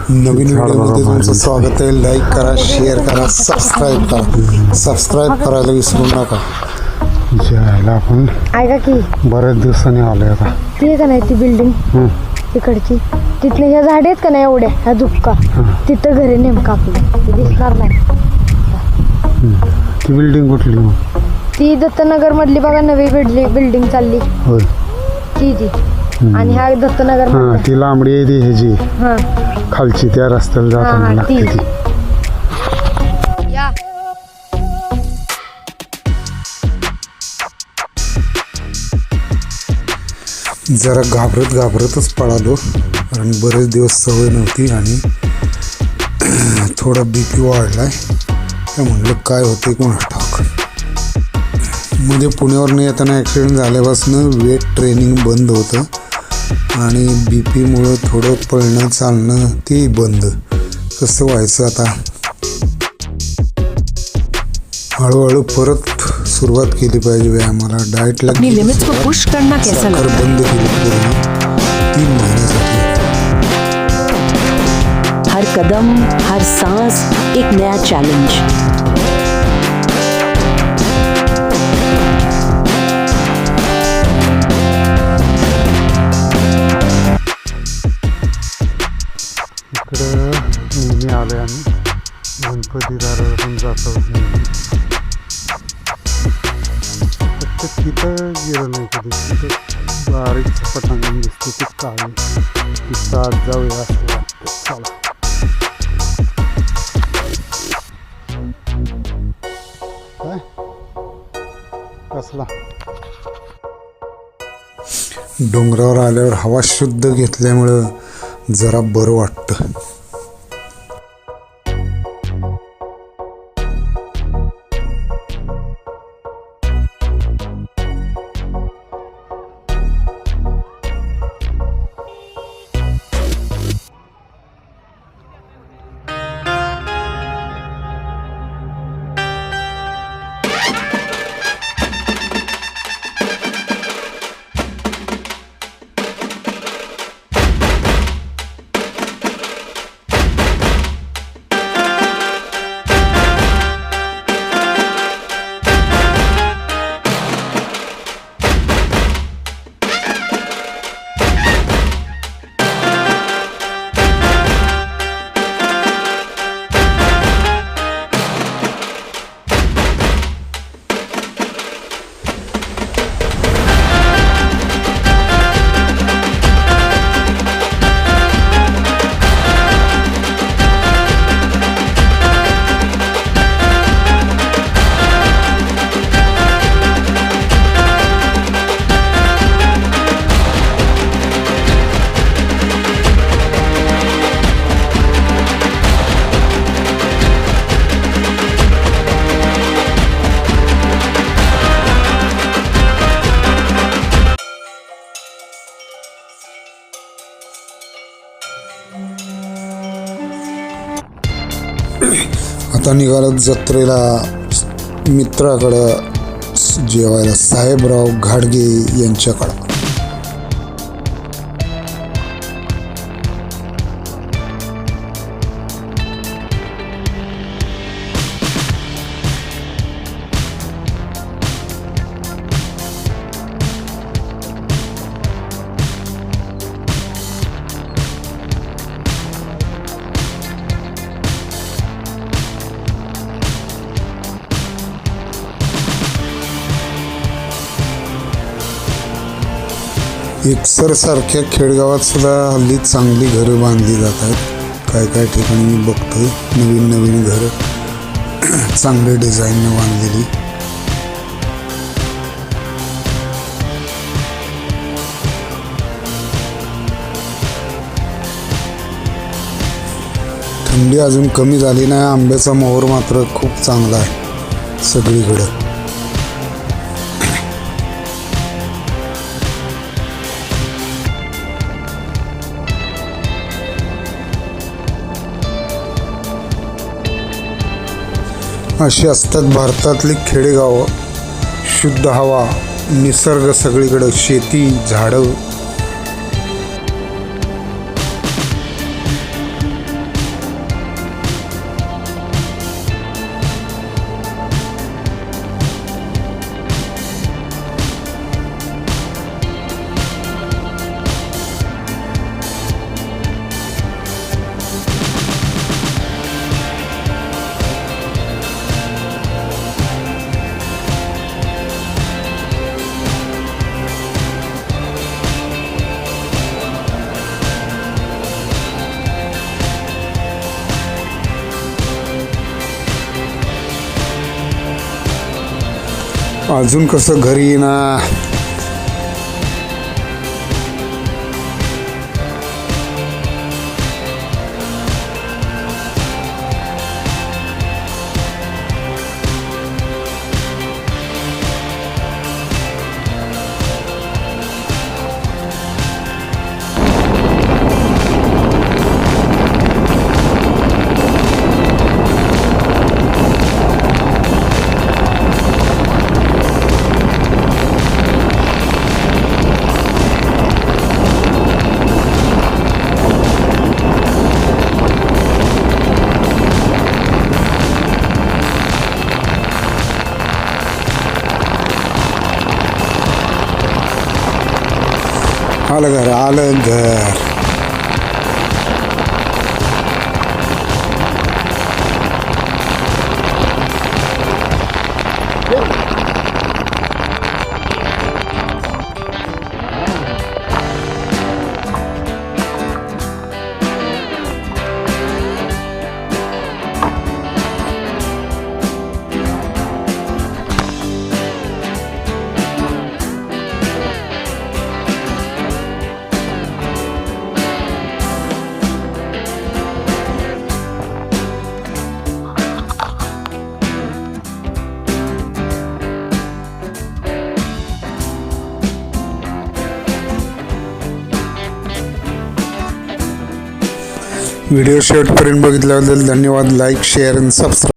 नवीन व्हिडिओमध्ये तुमचं स्वागत आहे. लाईक करा, शेअर करा, सबस्क्राईब करायला विसरू नका. जायला आपण ऐका की बऱ्याच दिवसांनी आलोय आता. ती का नाही ती बिल्डिंग तिकडची, तिथले ह्या झाड आहेत का नाही एवढ्या ह्या दुपका, तिथं घरी नेमकं आपलं ते दिसणार नाही. ती बिल्डिंग कुठली मग? ती दत्तनगर मधली बघा, नवी बिल्डिंग चालली होय ती आणि ह्या दत्तनगर हा, ती लांबडी आहे ती ह्याची हा खालची, त्या रस्त्याला जाताना हा, लागते ती. या जरा घाबरतच पळालो, कारण बरेच दिवस सवय नव्हती आणि थोडा BP वाढलाय. त्या म्हणलं काय होते कोणास ठाऊक. मध्ये पुण्यावरून येताना ॲक्सिडेंट झाल्यापासून वेट ट्रेनिंग बंद होतं आणि BPमुळं थोडं पळणं चालणं ते बंद. कसं व्हायचं आता? हळूहळू परत सुरुवात केली पाहिजे व्यायामाला. डाएटला लिमिट्स को पुश करना कैसा साखर लगता बंद केली पूर्ण 3 महिन्यासाठी. हर कदम, हर सांस एक नया चैलेंज. इकडं नेहमी आलोय आम्ही, गणपतीदाराला पण जातो नेहमी. फक्त तिथं गेलं नाही कधी. तिथं बारीक पटांगण दिसते ती काळी, तिथं आज जाऊया असं वाटतं. चला काय कसला डोंगरावर आल्यावर हवा शुद्ध घेतल्यामुळं जरा बरं वाटतं. आता निघालो जत्रेला मित्राकडं जेवायला, साहेबराव घाडगे यांच्याकडं. एकसरसारख्या खेडगावात सुद्धा हल्ली चांगली घरं बांधली जात आहेत. काय ठिकाणी मी बघतोय नवीन घरं चांगल्या डिझाईननं बांधलेली. थंडी अजून कमी झाली नाही. आंब्याचा मोहर मात्र खूप चांगला आहे सगळीकडं. अशी असतात भारतातली खेडेगावं. शुद्ध हवा, निसर्ग सगळीकडं, शेती, झाडं. अजून कसं घरी येईना. आलं घर. व्हिडिओ शेवटपर्यंत बघितल्याबद्दल धन्यवाद. लाईक, शेअर आणि सबस्क्राईब.